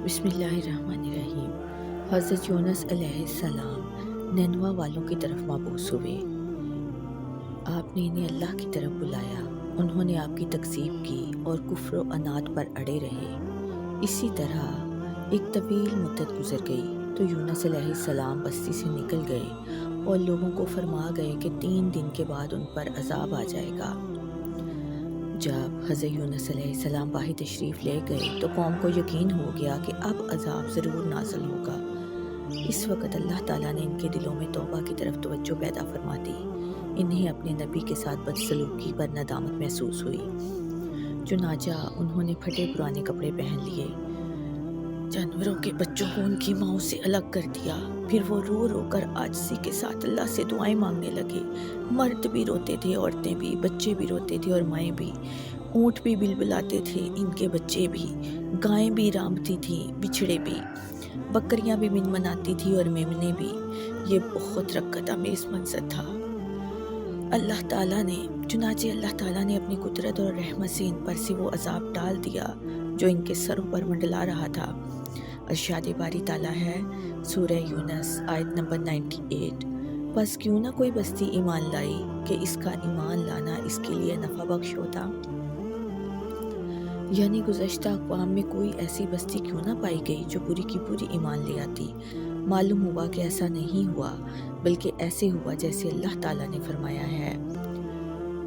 بسم اللہ الرحمن الرحیم۔ حضرت یونس علیہ السلام نینوا والوں کی طرف مبعوث ہوئے۔ آپ نے انہیں اللہ کی طرف بلایا، انہوں نے آپ کی تکذیب کی اور کفر و عناد پر اڑے رہے۔ اسی طرح ایک طویل مدت گزر گئی تو یونس علیہ السلام بستی سے نکل گئے اور لوگوں کو فرما گئے کہ 3 دن کے بعد ان پر عذاب آ جائے گا۔ جب حضرت یونس علیہ السلام باہر تشریف لے گئے تو قوم کو یقین ہو گیا کہ اب عذاب ضرور نازل ہوگا۔ اس وقت اللہ تعالیٰ نے ان کے دلوں میں توبہ کی طرف توجہ پیدا فرما دی۔ انہیں اپنے نبی کے ساتھ بدسلوکی پر ندامت محسوس ہوئی، چنانچہ انہوں نے پھٹے پرانے کپڑے پہن لیے، جانوروں کے بچوں کو ان کی ماؤں سے الگ کر دیا۔ پھر وہ رو رو کر عاجزی کے ساتھ اللہ سے دعائیں مانگنے لگے۔ مرد بھی روتے تھے، عورتیں بھی، بچے بھی روتے تھے اور مائیں بھی۔ اونٹ بھی بلبلاتے تھے، ان کے بچے بھی، گائیں بھی رامتی تھیں، بچھڑے بھی، بکریاں بھی منمناتی تھیں اور میمنے بھی۔ یہ بہت رکت آمیز منظر تھا۔ چنانچہ اللہ تعالیٰ نے اپنی قدرت اور رحمت سے ان پر سے وہ عذاب ڈال دیا جو ان کے سروں پر منڈلا رہا تھا۔ ارشاد باری تعالیٰ ہے، سورہ یونس آیت نمبر 98۔ بس کیوں نہ کوئی بستی ایمان لائی کہ اس کا ایمان لانا اس کے لیے نفع بخش ہوتا۔ یعنی گزشتہ اقوام میں کوئی ایسی بستی کیوں نہ پائی گئی جو پوری کی پوری ایمان لے آتی۔ معلوم ہوا کہ ایسا نہیں ہوا، بلکہ ایسے ہوا جیسے اللہ تعالیٰ نے فرمایا ہے،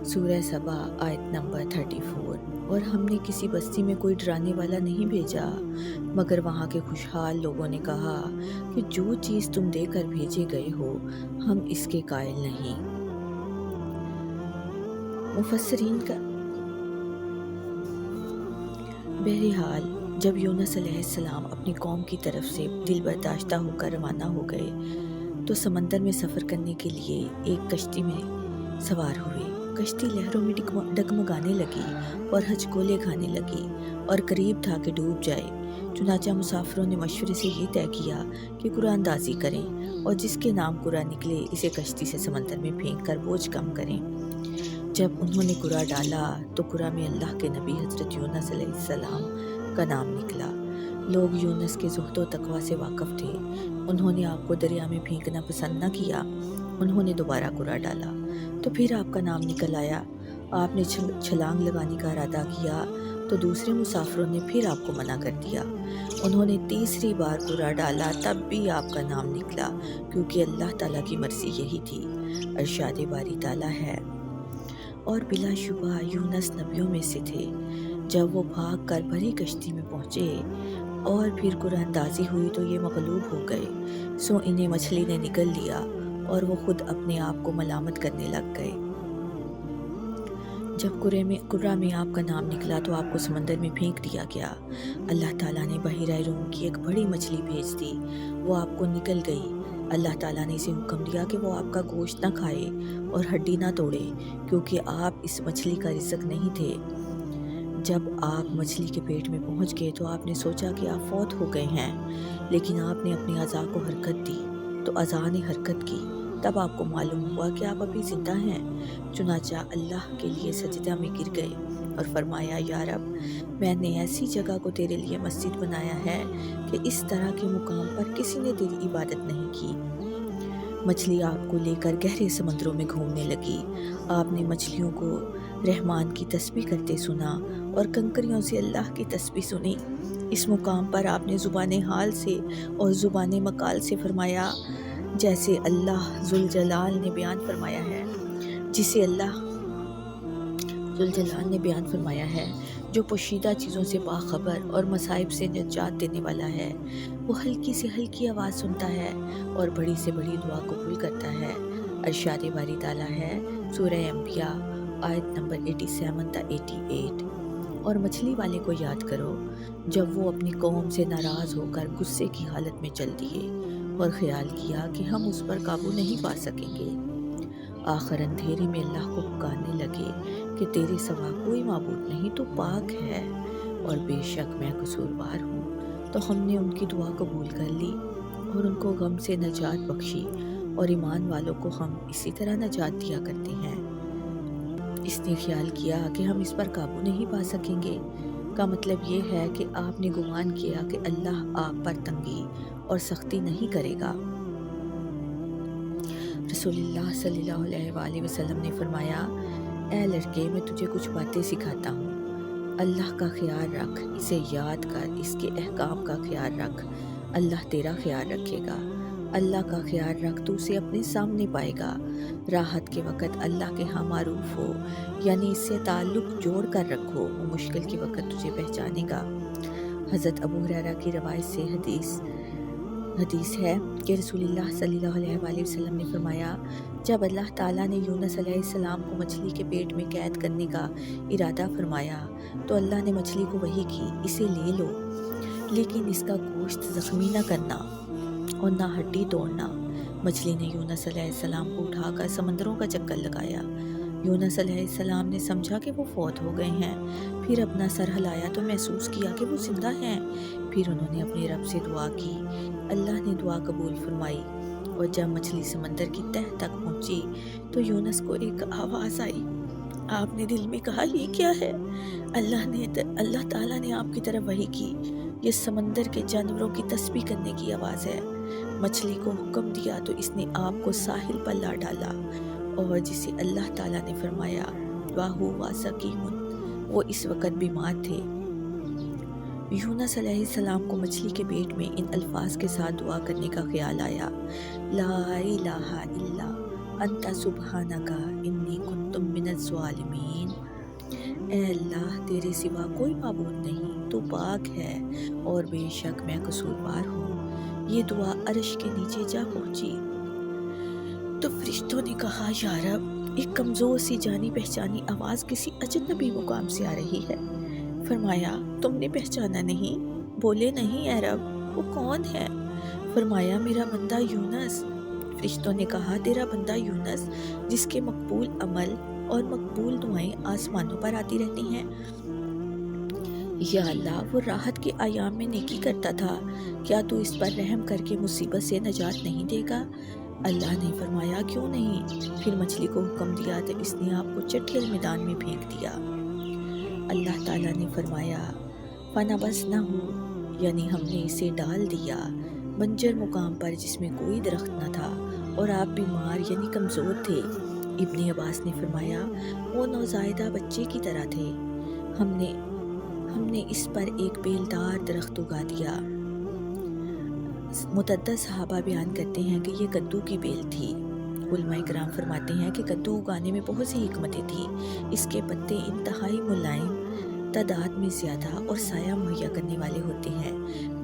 سورہ سبا آیت نمبر 34۔ اور ہم نے کسی بستی میں کوئی ڈرانے والا نہیں بھیجا، مگر وہاں کے خوشحال لوگوں نے کہا کہ جو چیز تم دے کر بھیجے گئے ہو ہم اس کے قائل نہیں۔ مفسرین کا بہرحال جب یونس علیہ السلام اپنی قوم کی طرف سے دل برداشتہ ہو کر روانہ ہو گئے تو سمندر میں سفر کرنے کے لیے ایک کشتی میں سوار ہوئے۔ کشتی لہروں میں ڈگمگانے لگی اور ہچکولے کھانے لگی اور قریب تھا کہ ڈوب جائے۔ چنانچہ مسافروں نے مشورے سے یہ طے کیا کہ قرآن اندازی کریں اور جس کے نام قرآن نکلے اسے کشتی سے سمندر میں پھینک کر بوجھ کم کریں۔ جب انہوں نے قرآن ڈالا تو قرآن میں اللہ کے نبی حضرت یونس علیہ السلام کا نام نکلا۔ لوگ یونس کے زہد و تقویٰ سے واقف تھے، انہوں نے آپ کو دریا میں پھینکنا پسند نہ کیا۔ انہوں نے دوبارہ قرآن ڈالا تو پھر آپ کا نام نکل آیا۔ آپ نے چھلانگ لگانے کا ارادہ کیا تو دوسرے مسافروں نے پھر آپ کو منع کر دیا۔ انہوں نے تیسری بار قرآن ڈالا تب بھی آپ کا نام نکلا، کیونکہ اللہ تعالیٰ کی مرضی یہی تھی۔ ارشاد باری تعالیٰ ہے، اور بلا شبہ یونس نبیوں میں سے تھے۔ جب وہ بھاگ کر بھری کشتی میں پہنچے اور پھر قرآن اندازی ہوئی تو یہ مغلوب ہو گئے، سو انہیں مچھلی نے نگل لیا اور وہ خود اپنے آپ کو ملامت کرنے لگ گئے۔ جب قرآن میں آپ کا نام نکلا تو آپ کو سمندر میں پھینک دیا گیا۔ اللہ تعالیٰ نے بحیرہ روم کی ایک بڑی مچھلی بھیج دی، وہ آپ کو نگل گئی۔ اللہ تعالیٰ نے اسے حکم دیا کہ وہ آپ کا گوشت نہ کھائے اور ہڈی نہ توڑے، کیونکہ آپ اس مچھلی کا رزق نہیں تھے۔ جب آپ مچھلی کے پیٹ میں پہنچ گئے تو آپ نے سوچا کہ آپ فوت ہو گئے ہیں، لیکن آپ نے اپنی اعضاء کو حرکت دی تو اعضاء نے حرکت کی۔ تب آپ کو معلوم ہوا کہ آپ ابھی زندہ ہیں، چنانچہ اللہ کے لیے سجدہ میں گر گئے اور فرمایا، یا رب، میں نے ایسی جگہ کو تیرے لیے مسجد بنایا ہے کہ اس طرح کے مقام پر کسی نے تیری عبادت نہیں کی۔ مچھلی آپ کو لے کر گہرے سمندروں میں گھومنے لگی۔ آپ نے مچھلیوں کو رحمان کی تسبیح کرتے سنا اور کنکریوں سے اللہ کی تسبیح سنی۔ اس مقام پر آپ نے زبان حال سے اور زبان مقال سے فرمایا، جیسے اللہ ذوالجلال نے بیان فرمایا ہے، جو پوشیدہ چیزوں سے باخبر اور مصائب سے نجات دینے والا ہے۔ وہ ہلکی سے ہلکی آواز سنتا ہے اور بڑی سے بڑی دعا قبول کرتا ہے۔ ارشاد باری تعالیٰ ہے، سورہ انبیاء آیت نمبر 87 تا 88۔ اور مچھلی والے کو یاد کرو جب وہ اپنی قوم سے ناراض ہو کر غصے کی حالت میں چل دیے اور خیال کیا کہ ہم اس پر قابو نہیں پا سکیں گے۔ آخر اندھیرے میں اللہ کو پکارنے لگے کہ تیرے سوا کوئی معبود نہیں، تو پاک ہے اور بے شک میں قصوروار ہوں۔ تو ہم نے ان کی دعا قبول کر لی اور ان کو غم سے نجات بخشی، اور ایمان والوں کو ہم اسی طرح نجات دیا کرتے ہیں۔ اس نے خیال کیا کہ ہم اس پر قابو نہیں پا سکیں گے، کا مطلب یہ ہے کہ آپ نے گمان کیا کہ اللہ آپ پر تنگی اور سختی نہیں کرے گا۔ رسول اللہ صلی اللہ علیہ وآلہ وسلم نے فرمایا، اے لڑکے، میں تجھے کچھ باتیں سکھاتا ہوں، اللہ کا خیال رکھ، اسے یاد کر، اس کے احکام کا خیال رکھ، اللہ تیرا خیال رکھے گا۔ اللہ کا خیال رکھ تو اسے اپنے سامنے پائے گا۔ راحت کے وقت اللہ کے ہاں معروف ہو، یعنی اس سے تعلق جوڑ کر رکھو، وہ مشکل کے وقت تجھے پہچانے گا۔ حضرت ابو ہریرہ کی روایت سے حدیث ہے کہ رسول اللہ صلی اللہ علیہ وآلہ وسلم نے فرمایا، جب اللہ تعالیٰ نے یونس علیہ السلام کو مچھلی کے پیٹ میں قید کرنے کا ارادہ فرمایا تو اللہ نے مچھلی کو وحی کی، اسے لے لو، لیکن اس کا گوشت زخمی نہ کرنا اور نہ ہڈی توڑنا۔ مچھلی نے یونس علیہ السلام کو اٹھا کر سمندروں کا چکر لگایا۔ یونس علیہ السلام نے سمجھا کہ وہ فوت ہو گئے ہیں، پھر اپنا سر ہلایا تو محسوس کیا کہ وہ زندہ ہیں۔ پھر انہوں نے اپنے رب سے دعا کی، اللہ نے دعا قبول فرمائی، اور جب مچھلی سمندر کی تہہ تک پہنچی تو یونس کو ایک آواز آئی۔ آپ نے دل میں کہا، یہ کیا ہے؟ اللہ تعالیٰ نے آپ کی طرف وحی کی، یہ سمندر کے جانوروں کی تسبیح کرنے کی آواز ہے۔ مچھلی کو حکم دیا تو اس نے آپ کو ساحل پر لا ڈالا، اور جسے اللہ تعالیٰ نے فرمایا وَهُوَ سَقِيمٌ، وہ اس وقت بیمار تھے۔ یونس علیہ السلام کو مچھلی کے پیٹ میں ان الفاظ کے ساتھ دعا کرنے کا خیال آیا، لا الہ الا انت سبحانک انی کنت من الظالمین۔ اے اللہ، تیرے سوا کوئی معبود نہیں، تو پاک ہے اور بے شک میں قصوروار ہوں۔ یہ دعا عرش کے نیچے جا پہنچی تو فرشتوں نے کہا، یا رب، ایک کمزور سی جانی پہچانی آواز کسی اجنبی مقام سے آ رہی ہے۔ فرمایا، تم نے پہچانا نہیں؟ بولے، نہیں اے رب، وہ کون ہے؟ فرمایا، میرا بندہ یونس۔ فرشتوں نے کہا، تیرا بندہ یونس جس کے مقبول عمل اور مقبول دعائیں آسمانوں پر آتی رہتی ہیں؟ یا اللہ، وہ راحت کے ایام میں نیکی کرتا تھا، کیا تو اس پر رحم کر کے مصیبت سے نجات نہیں دے گا؟ اللہ نے فرمایا، کیوں نہیں؟ پھر مچھلی کو حکم دیا تو اس نے آپ کو چٹیل میدان میں پھینک دیا۔ اللہ تعالیٰ نے فرمایا، فَنَبَذْنَاهُ، یعنی ہم نے اسے ڈال دیا بنجر مقام پر جس میں کوئی درخت نہ تھا، اور آپ بیمار یعنی کمزور تھے۔ ابن عباس نے فرمایا، وہ نوزائیدہ بچے کی طرح تھے، ہم نے اس پر ایک بیلدار درخت اگا دیا۔ متعدد صحابہ بیان کرتے ہیں کہ یہ کدو کی بیل تھی۔ علماء کرام فرماتے ہیں کہ کدو اگانے میں بہت سی حکمتیں تھیں۔ اس کے پتے انتہائی ملائم، تعداد میں زیادہ اور سایہ مہیا کرنے والے ہوتے ہیں،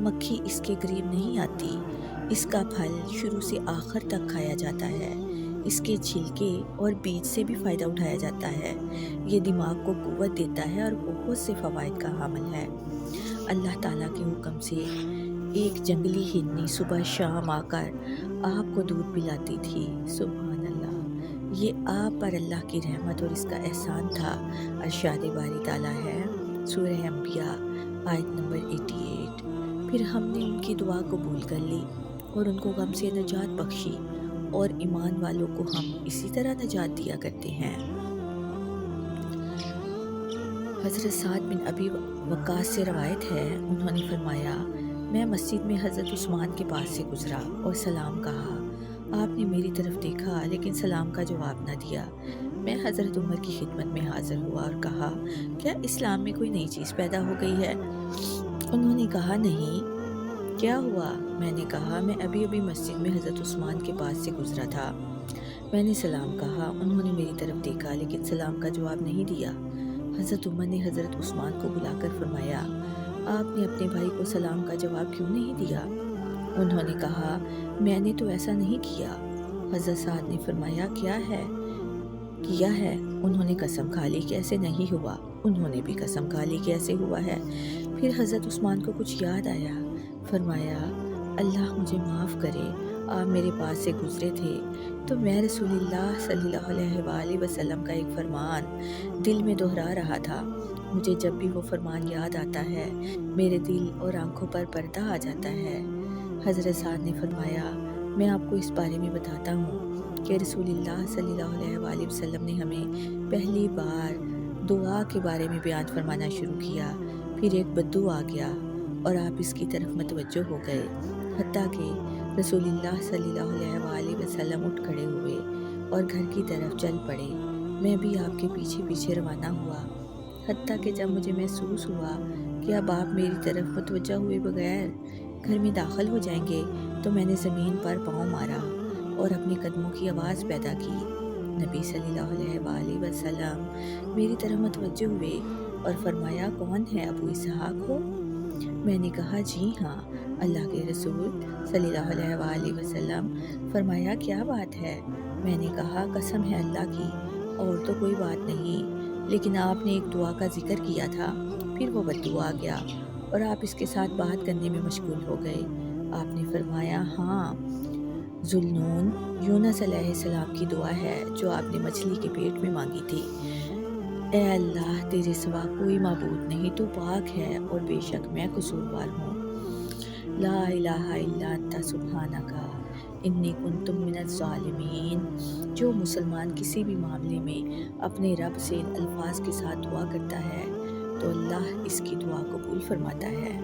مکھی اس کے قریب نہیں آتی۔ اس کا پھل شروع سے آخر تک کھایا جاتا ہے۔ اس کے چھلکے اور بیج سے بھی فائدہ اٹھایا جاتا ہے۔ یہ دماغ کو قوت دیتا ہے اور بہت سے فوائد کا حامل ہے۔ اللہ تعالیٰ کے حکم سے ایک جنگلی ہرنی صبح شام آ کر آپ کو دودھ پلاتی تھی۔ سبحان اللہ، یہ آپ پر اللہ کی رحمت اور اس کا احسان تھا۔ ارشاد باری تعالیٰ ہے، سورہ انبیاء آیت نمبر 88۔ پھر ہم نے ان کی دعا قبول کر لی اور ان کو غم سے نجات بخشی، اور ایمان والوں کو ہم اسی طرح نجات دیا کرتے ہیں۔ حضرت سعد بن ابی وقاص سے روایت ہے، انہوں نے فرمایا، میں مسجد میں حضرت عثمان کے پاس سے گزرا اور سلام کہا۔ آپ نے میری طرف دیکھا لیکن سلام کا جواب نہ دیا۔ میں حضرت عمر کی خدمت میں حاضر ہوا اور کہا، کیا اسلام میں کوئی نئی چیز پیدا ہو گئی ہے؟ انہوں نے کہا، نہیں۔ کیا ہوا؟ میں نے کہا، میں ابھی مسجد میں حضرت عثمان کے پاس سے گزرا تھا۔ میں نے سلام کہا، انہوں نے میری طرف دیکھا لیکن سلام کا جواب نہیں دیا۔ حضرت عمر نے حضرت عثمان کو بلا کر فرمایا، آپ نے اپنے بھائی کو سلام کا جواب کیوں نہیں دیا؟ انہوں نے کہا، میں نے تو ایسا نہیں کیا۔ حضرت سعد نے فرمایا، کیا ہے؟ انہوں نے قسم کھا لی کہ ایسے نہیں ہوا۔ انہوں نے بھی قسم کھا لی کہ ایسے ہوا ہے۔ پھر حضرت عثمان کو کچھ یاد آیا، فرمایا، اللہ مجھے معاف کرے، آپ میرے پاس سے گزرے تھے تو میں رسول اللہ صلی اللہ علیہ وآلہ وسلم کا ایک فرمان دل میں دہرا رہا تھا۔ مجھے جب بھی وہ فرمان یاد آتا ہے میرے دل اور آنکھوں پر پردہ آ جاتا ہے۔ حضرت سعد نے فرمایا، میں آپ کو اس بارے میں بتاتا ہوں کہ رسول اللہ صلی اللہ علیہ وآلہ وسلم نے ہمیں پہلی بار دعا کے بارے میں بیان فرمانا شروع کیا۔ پھر ایک بدو آ گیا اور آپ اس کی طرف متوجہ ہو گئے، حتیٰ کہ رسول اللہ صلی اللہ علیہ وآلہ وسلم اٹھ کھڑے ہوئے اور گھر کی طرف چل پڑے۔ میں بھی آپ کے پیچھے پیچھے روانہ ہوا، حتیٰ کہ جب مجھے محسوس ہوا کہ اب آپ میری طرف متوجہ ہوئے بغیر گھر میں داخل ہو جائیں گے تو میں نے زمین پر پاؤں مارا اور اپنے قدموں کی آواز پیدا کی۔ نبی صلی اللہ علیہ وآلہ وسلم میری طرف متوجہ ہوئے اور فرمایا، کون ہے، ابو اسحاق ہو؟ میں نے کہا، جی ہاں اللہ کے رسول صلی اللہ علیہ وآلہ وسلم۔ فرمایا، کیا بات ہے؟ میں نے کہا، قسم ہے اللہ کی، اور تو کوئی بات نہیں، لیکن آپ نے ایک دعا کا ذکر کیا تھا، پھر وہ بدو آ گیا اور آپ اس کے ساتھ بات کرنے میں مشغول ہو گئے۔ آپ نے فرمایا، ہاں، ذوالنون یونس علیہ السلام کی دعا ہے جو آپ نے مچھلی کے پیٹ میں مانگی تھی۔ اے اللہ، تیرے سوا کوئی معبود نہیں، تو پاک ہے اور بے شک میں قصوروار ہوں۔ لا الہ الا انت سبحانک انی کنت من الظالمین۔ جو مسلمان کسی بھی معاملے میں اپنے رب سے ان الفاظ کے ساتھ دعا کرتا ہے تو اللہ اس کی دعا قبول فرماتا ہے۔